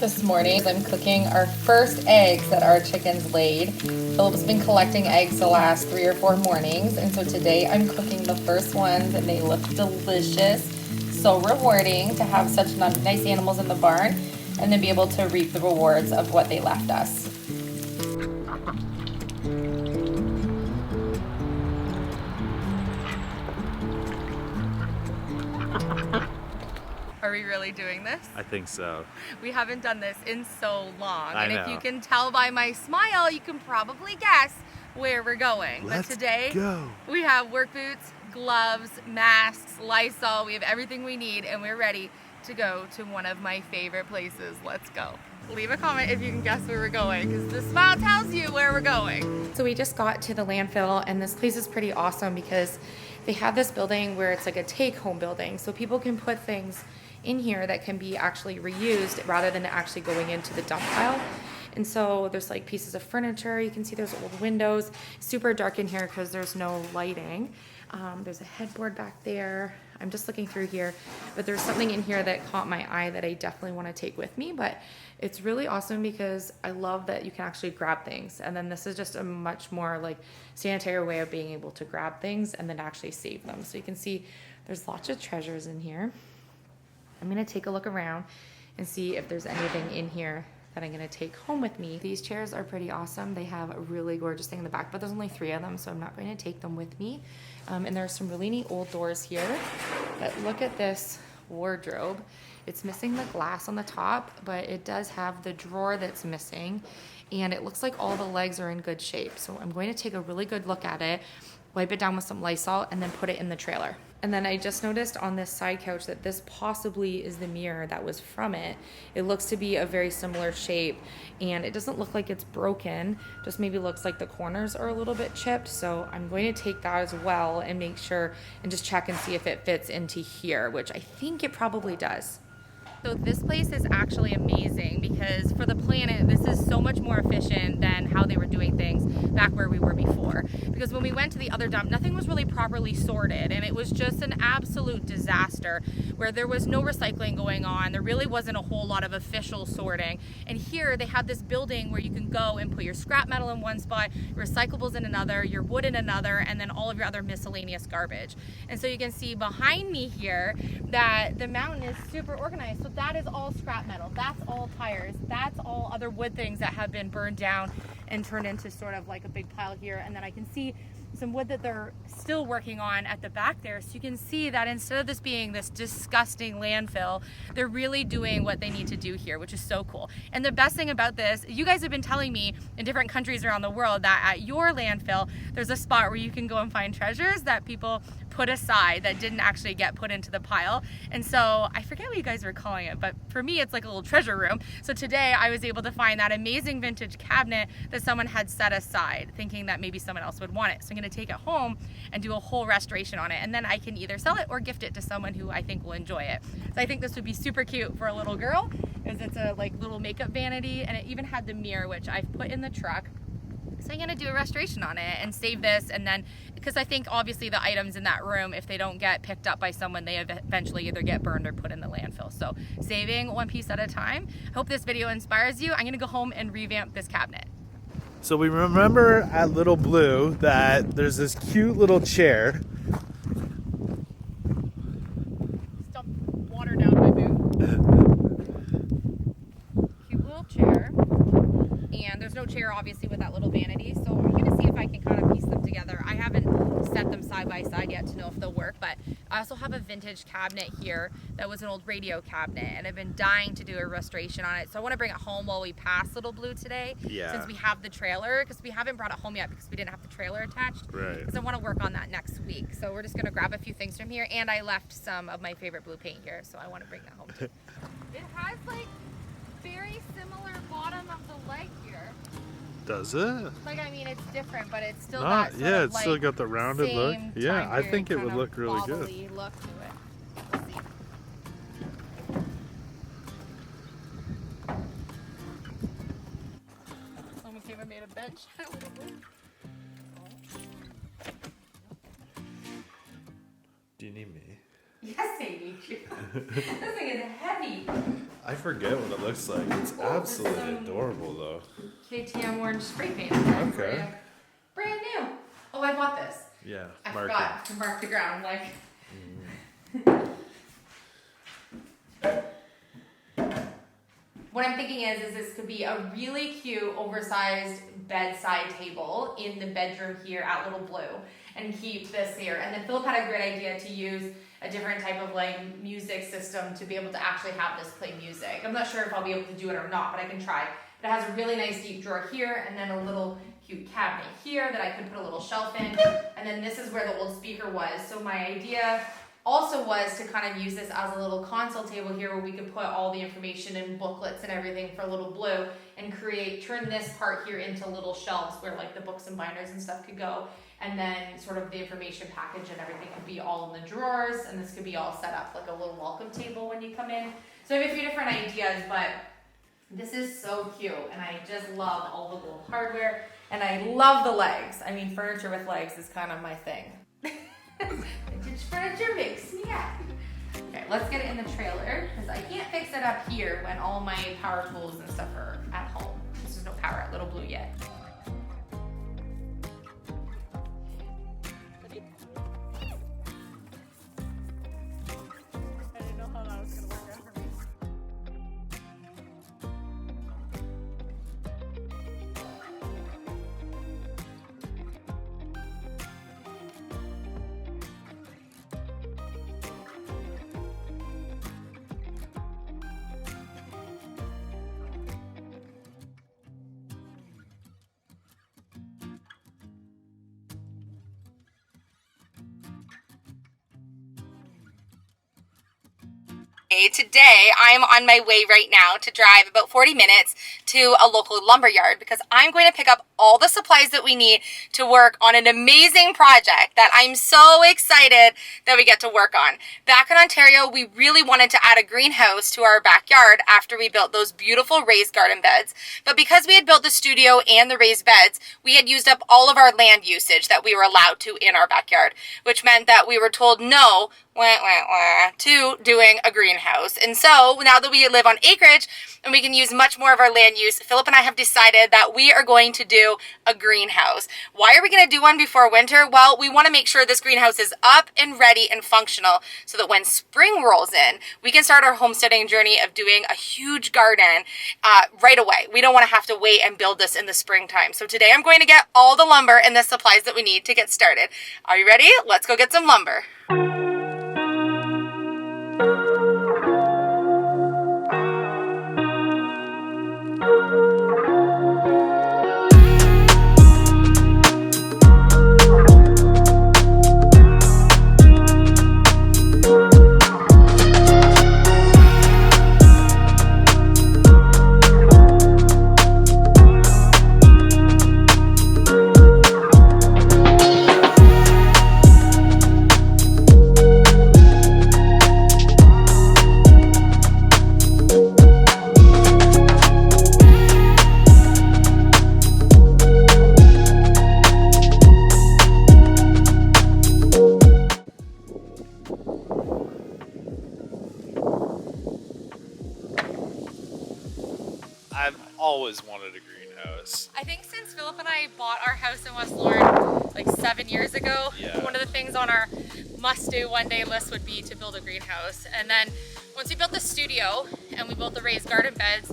this morning. I'm cooking our first eggs that our chickens laid. Philip's been collecting eggs the last 3 or 4 mornings, and so today I'm cooking the first ones, and they look delicious. So rewarding to have such nice animals in the barn and then be able to reap the rewards of what they left us. Are we really doing this? I think so. We haven't done this in so long. I know. If you can tell by my smile, you can probably guess where we're going. Let's but today, go. We have work boots, gloves, masks, Lysol. We have everything we need, and we're ready to go to one of my favorite places. Let's go. Leave a comment if you can guess where we're going, because the smile tells you where we're going. So we just got to the landfill, and this place is pretty awesome because they have this building where it's like a take-home building, so people can put things in here that can be actually reused rather than actually going into the dump pile. And so there's like pieces of furniture. You can see there's old windows. Super dark in here because there's no lighting. There's a headboard back there. I'm just looking through here, but there's something in here that caught my eye that I definitely want to take with me. But it's really awesome because I love that you can actually grab things. And then this is just a much more like sanitary way of being able to grab things and then actually save them. So you can see there's lots of treasures in here. I'm gonna take a look around and see if there's anything in here that I'm gonna take home with me. These chairs are pretty awesome. They have a really gorgeous thing in the back, but there's only 3 of them, so I'm not going to take them with me. And there's some really neat old doors here. But look at this wardrobe. It's missing the glass on the top, but it does have the drawer that's missing. And it looks like all the legs are in good shape. So I'm going to take a really good look at it, wipe it down with some Lysol, and then put it in the trailer. And then I just noticed on this side couch that this possibly is the mirror that was from it. It looks to be a very similar shape, and it doesn't look like it's broken, just maybe looks like the corners are a little bit chipped. So I'm going to take that as well and make sure and just check and see if it fits into here, which I think it probably does. So this place is actually amazing because for the planet, this is so much more efficient than how they were doing things back where we were before. Because when we went to the other dump, nothing was really properly sorted, and it was just an absolute disaster where there was no recycling going on. There really wasn't a whole lot of official sorting. And here they have this building where you can go and put your scrap metal in one spot, your recyclables in another, your wood in another, and then all of your other miscellaneous garbage. And so you can see behind me here that the mountain is super organized. So that is all scrap metal, that's all tires, that's all other wood things that have been burned down and turned into sort of like a big pile here. And then I can see some wood that they're still working on at the back there. So you can see that instead of this being this disgusting landfill, they're really doing what they need to do here, which is so cool. And the best thing about this, you guys have been telling me in different countries around the world that at your landfill, there's a spot where you can go and find treasures that people put aside that didn't actually get put into the pile. And so I forget what you guys were calling it, but for me, it's like a little treasure room. So today I was able to find that amazing vintage cabinet that someone had set aside, thinking that maybe someone else would want it. So I'm gonna take it home and do a whole restoration on it. And then I can either sell it or gift it to someone who I think will enjoy it. So I think this would be super cute for a little girl, because it's a like little makeup vanity, and it even had the mirror, which I've put in the truck. So I'm gonna do a restoration on it and save this, and then, because I think obviously the items in that room, if they don't get picked up by someone, they eventually either get burned or put in the landfill. So saving one piece at a time. Hope this video inspires you. I'm gonna go home and revamp this cabinet. So we remember at Little Blue that there's this cute little chair. Stop water down my boot. Cute little chair. And there's no chair obviously with that little vanity, so I'm gonna see if I can kind of piece them together. I haven't set them side by side yet to know if they'll work, but I also have a vintage cabinet here that was an old radio cabinet, and I've been dying to do a restoration on it. So I want to bring it home while we pass Little Blue today, since we have the trailer, because we haven't brought it home yet because we didn't have the trailer attached. Right. Because I want to work on that next week. So we're just gonna grab a few things from here, and I left some of my favorite blue paint here, so I want to bring that home too. It has like very similar bottom of the leg here. Does it? Like, I mean, it's different, but it's still Not, that yeah, of, it's like, still got the rounded look. Yeah, I think it would look really good. Look to it. Let's see. Someone came and made a bench. Do you need me? Yes, I need you. This thing is heavy. I forget what it looks like. It's absolutely adorable, though. KTM orange spray paint. Okay. Brand new. Oh, I bought this. Yeah. I mark forgot to mark the ground. Like. What I'm thinking is this could be a really cute, oversized bedside table in the bedroom here at Little Blue, and keep this here. And then Philip had a great idea to use a different type of like music system to be able to actually have this play music. I'm not sure if I'll be able to do it or not, but I can try. It has a really nice deep drawer here, and then a little cute cabinet here that I could put a little shelf in. And then this is where the old speaker was. So my idea also was to kind of use this as a little console table here where we could put all the information and booklets and everything for Little Blue, and turn this part here into little shelves where like the books and binders and stuff could go. And then sort of the information package and everything could be all in the drawers, and this could be all set up like a little welcome table when you come in. So I have a few different ideas, but this is so cute, and I just love all the gold hardware, and I love the legs. I mean, furniture with legs is kind of my thing. Vintage furniture makes me happy. Okay, let's get it in the trailer, because I can't fix it up here when all my power tools and stuff are at home. There's no power at Little Blue yet. Today, I'm on my way right now to drive about 40 minutes to a local lumber yard, because I'm going to pick up all the supplies that we need to work on an amazing project that I'm so excited that we get to work on. Back in Ontario, we really wanted to add a greenhouse to our backyard after we built those beautiful raised garden beds. But because we had built the studio and the raised beds, we had used up all of our land usage that we were allowed to in our backyard, which meant that we were told no to doing a greenhouse. And so now that we live on acreage and we can use much more of our land use, Philip and I have decided that we are going to do a greenhouse. Why are we going to do one before winter? Well, we want to make sure this greenhouse is up and ready and functional so that when spring rolls in, we can start our homesteading journey of doing a huge garden right away. We don't want to have to wait and build this in the springtime. So today I'm going to get all the lumber and the supplies that we need to get started. Are you ready? Let's go get some lumber. I've always wanted a greenhouse. I think since Philip and I bought our house in West Lorne like 7 years ago, one of the things on our must-do one-day list would be to build a greenhouse. And then once we built the studio and we built the raised garden beds,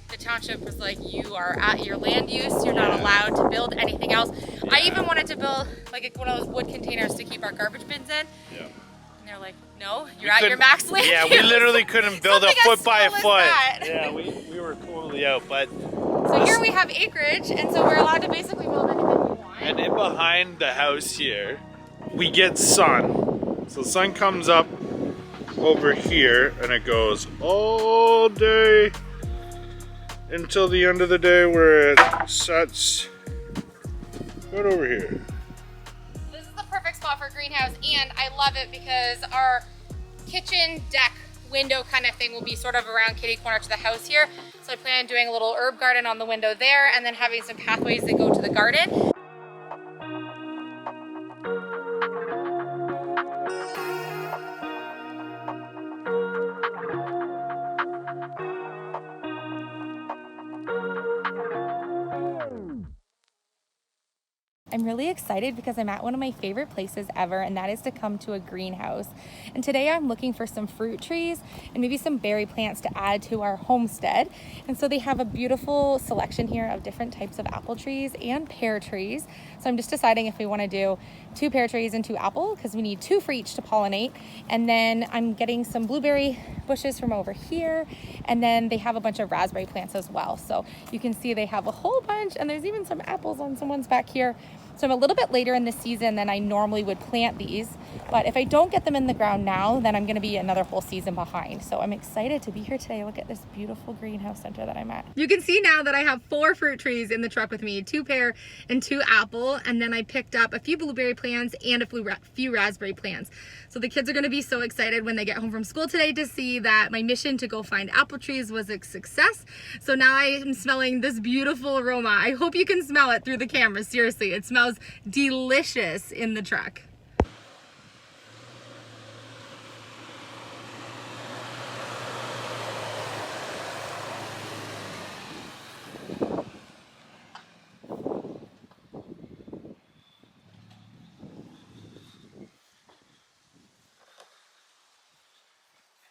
the township was like, you are at your land use, you're not allowed to build anything else. I even wanted to build like one of those wood containers to keep our garbage bins in. And they're like, no, you're at your max land use. Yeah, we literally couldn't build a foot by a foot. Yeah, we were totally out, but... So here we have acreage, and so we're allowed to basically build anything we want. And in behind the house here, we get sun. So the sun comes up over here, and it goes all day until the end of the day where it sets right over here. This is the perfect spot for a greenhouse, and I love it because our kitchen deck window kind of thing will be sort of around kitty corner to the house here. So I plan on doing a little herb garden on the window there, and then having some pathways that go to the garden. I'm really excited because I'm at one of my favorite places ever, and that is to come to a greenhouse. And today I'm looking for some fruit trees and maybe some berry plants to add to our homestead. And so they have a beautiful selection here of different types of apple trees and pear trees. So I'm just deciding if we want to do 2 pear trees and 2 apple, because we need 2 for each to pollinate. And then I'm getting some blueberry bushes from over here, and then they have a bunch of raspberry plants as well. So you can see they have a whole bunch, and there's even some apples on someone's back here. So I'm a little bit later in the season than I normally would plant these, but if I don't get them in the ground now, then I'm going to be another whole season behind. So I'm excited to be here today. Look at this beautiful greenhouse center that I'm at. You can see now that I have 4 fruit trees in the truck with me, 2 pear and 2 apple, and then I picked up a few blueberry plants and a few raspberry plants. So the kids are going to be so excited when they get home from school today to see that my mission to go find apple trees was a success. So now I am smelling this beautiful aroma. I hope you can smell it through the camera. Seriously, it smells delicious in the truck.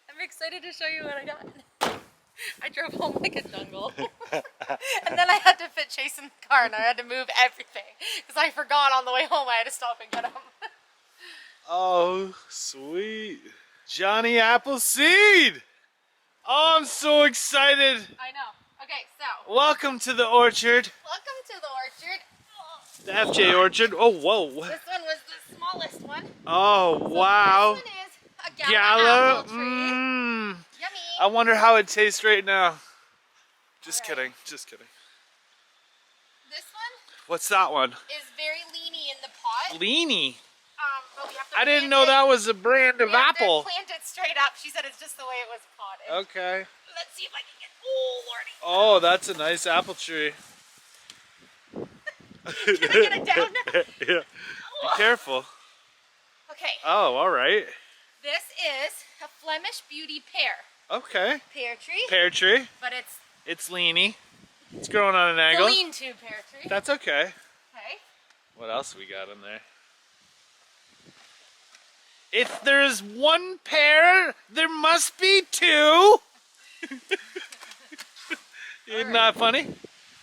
I'm excited to show you what I got. I drove home like a jungle. And then I had to fit Chase in the car and I had to move everything because I forgot on the way home I had to stop and get him. Oh, sweet. Johnny Appleseed! Oh, I'm so excited. I know. Okay, so. Welcome to the orchard. Welcome to the orchard. Oh. The FJ orchard. Oh, whoa. This one was the smallest one. Oh, so wow. This one is a Gala. apple tree. Yummy. I wonder how it tastes right now. Just kidding. Just kidding. This one? What's that one? Is very leany in the pot. Leany? But we have to I didn't know that was a brand of apple. Plant it straight up. She said it's just the way it was potted. Okay. Let's see if I can get. Oh, lordy. Oh, that's a nice apple tree. Can I get it down now? Yeah. Be careful. Okay. Oh, all right. This is a Flemish beauty pear. Okay. Pear tree. Pear tree. But it's leany. It's growing on an angle. It's a lean-to pear tree. That's okay. Okay. What else we got in there? If there's one pear, there must be 2. Isn't that funny?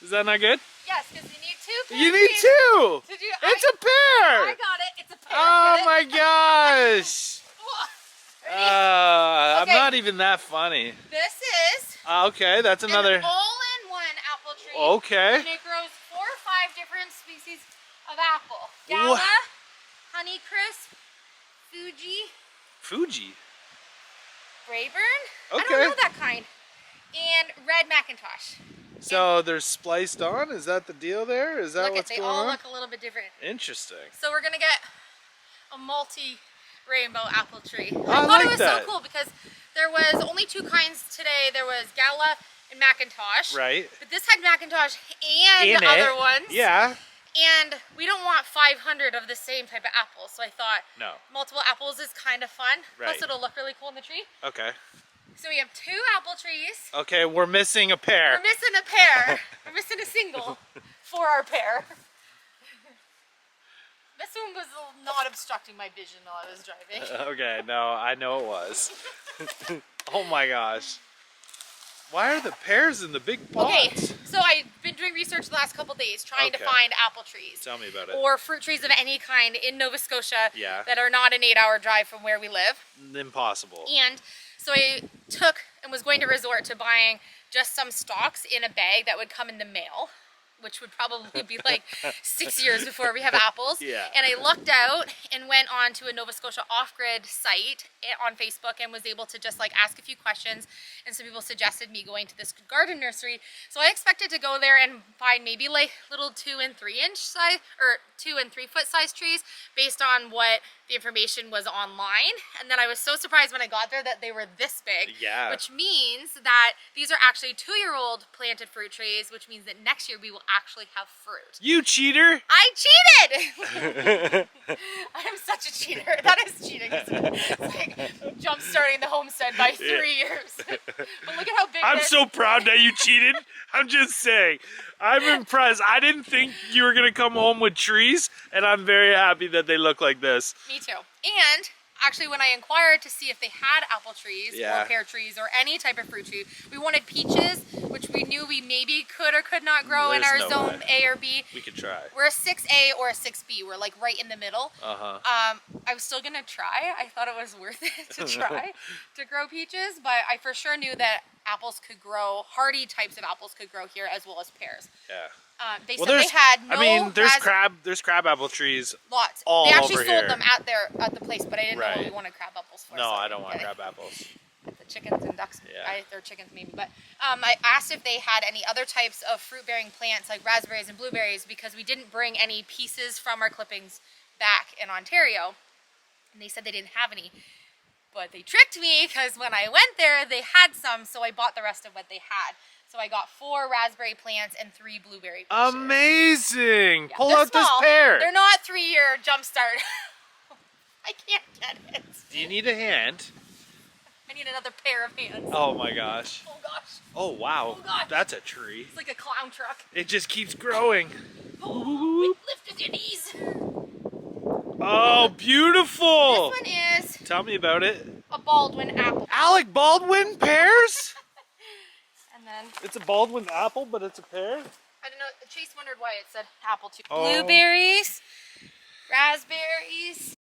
Is that not good? Yes, because you need 2 pear You need trees 2. to do. It's a pear. I got it. It's a pear. Oh my gosh. Ready? I'm Okay. not even that funny. This is Okay, that's another. an all-in-one apple tree. Okay. And it grows 4 or 5 different species of apple. Gala, What? Honeycrisp, Fuji. Rayburn. Okay. I don't know that kind. And red Macintosh. So they're spliced on? Is that the deal there? Is that Look, what's they going all on? look a little bit different. Interesting. So we're gonna get a multi-rainbow apple tree. I I thought like it was that. so cool because there was only 2 kinds today. There was Gala and Macintosh. Right. But this had Macintosh and In other it. ones. Yeah. And we don't want 500 of the same type of apple. So I thought No. multiple apples is kind of fun. Right. Plus it'll look really cool in the tree. Okay. So we have 2 apple trees. Okay, we're missing a pear. We're missing a pear. We're missing a single for our pear. This one was not obstructing my vision while I was driving. Okay, no, I know it was. Oh my gosh. Why are the pears in the big pots? Okay, so I've been doing research the last couple days trying to Okay. find apple trees. Tell me about it. Or fruit trees of any kind in Nova Scotia Yeah. that are not an 8-hour drive from where we live. Impossible. And so I took and was going to resort to buying just some stalks in a bag that would come in the mail, which would probably be like 6 years before we have apples. Yeah. And I lucked out and went on to a Nova Scotia off-grid site on Facebook and was able to just like ask a few questions, and some people suggested me going to this garden nursery. So I expected to go there and find maybe like little 2 and 3 inch size or 2 and 3 foot size trees based on what the information was online. And then I was so surprised when I got there that they were this big. Yeah. Which means that these are actually 2-year-old planted fruit trees, which means that next year we will actually have fruit. You cheater! I cheated! I am such a cheater. That is cheating, isn't it? It's like jump starting the homestead by 3 years. But look at how big I'm this so proud that you cheated. I'm just saying. I'm impressed. I didn't think you were gonna come home with trees, and I'm very happy that they look like this. Me too. And actually, when I inquired to see if they had apple trees or pear trees or any type of fruit tree, we wanted peaches, which we knew we maybe could or could not grow in our zone A or B. We could try. We're a 6A or a 6B. We're like right in the middle. I was still gonna try. I thought it was worth it to try to grow peaches, but I for sure knew that apples could grow, hardy types of apples could grow here as well as pears. Yeah. They said they had no. I mean, there's crab apple trees. Lots. All they actually over sold here. them at the place, but I didn't know what we wanted crab apples for. No, so I don't want crab apples. The chickens and ducks. They're chickens maybe, but I asked if they had any other types of fruit-bearing plants like raspberries and blueberries because we didn't bring any pieces from our clippings back in Ontario, and they said they didn't have any. But they tricked me because when I went there, they had some, so I bought the rest of what they had. So I got 4 raspberry plants and 3 blueberry bushes. Amazing! Yeah, Pull out small. this pear. They're not 3-year jumpstart. I can't get it. Do you need a hand? I need another pair of hands. Oh my gosh. Oh gosh. Oh wow. Oh gosh. That's a tree. It's like a clown truck. It just keeps growing. Oh, lift with your knees. Oh, beautiful. This one is... Tell me about it. A Baldwin apple. Alec Baldwin pears? And then... It's a Baldwin apple, but it's a pear? I don't know. Chase wondered why it said apple too. Oh. Blueberries. Raspberries.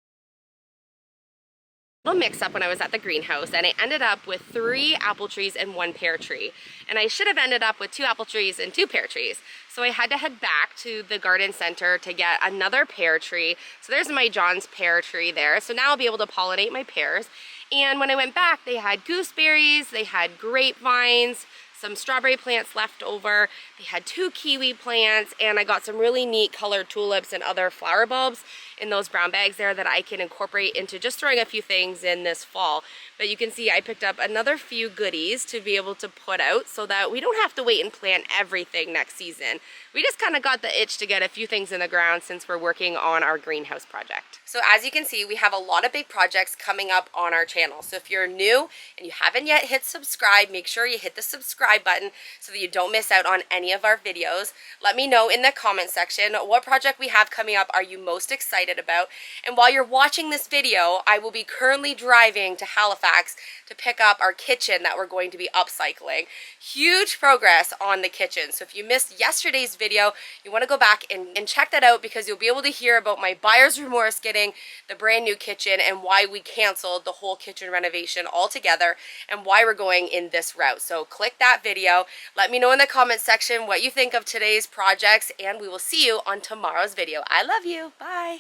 Little mix up when I was at the greenhouse, and I ended up with 3 apple trees and 1 pear tree. And I should have ended up with 2 apple trees and 2 pear trees. So I had to head back to the garden center to get another pear tree. So there's my John's pear tree there. So now I'll be able to pollinate my pears. And when I went back, they had gooseberries, they had grapevines, some strawberry plants left over, they had 2 kiwi plants, and I got some really neat colored tulips and other flower bulbs in those brown bags there that I can incorporate into just throwing a few things in this fall. But you can see I picked up another few goodies to be able to put out so that we don't have to wait and plant everything next season. We just kind of got the itch to get a few things in the ground since we're working on our greenhouse project. So as you can see, we have a lot of big projects coming up on our channel. So if you're new and you haven't yet hit subscribe, make sure you hit the subscribe button so that you don't miss out on any of our videos. Let me know in the comment section what project we have coming up are you most excited about. And while you're watching this video, I will be currently driving to Halifax to pick up our kitchen that we're going to be upcycling. Huge progress on the kitchen. So if you missed yesterday's video, you want to go back and check that out because you'll be able to hear about my buyer's remorse getting the brand new kitchen and why we canceled the whole kitchen renovation altogether and why we're going in this route. So click that video. Let me know in the comment section what you think of today's projects, and we will see you on tomorrow's video. I love you. Bye.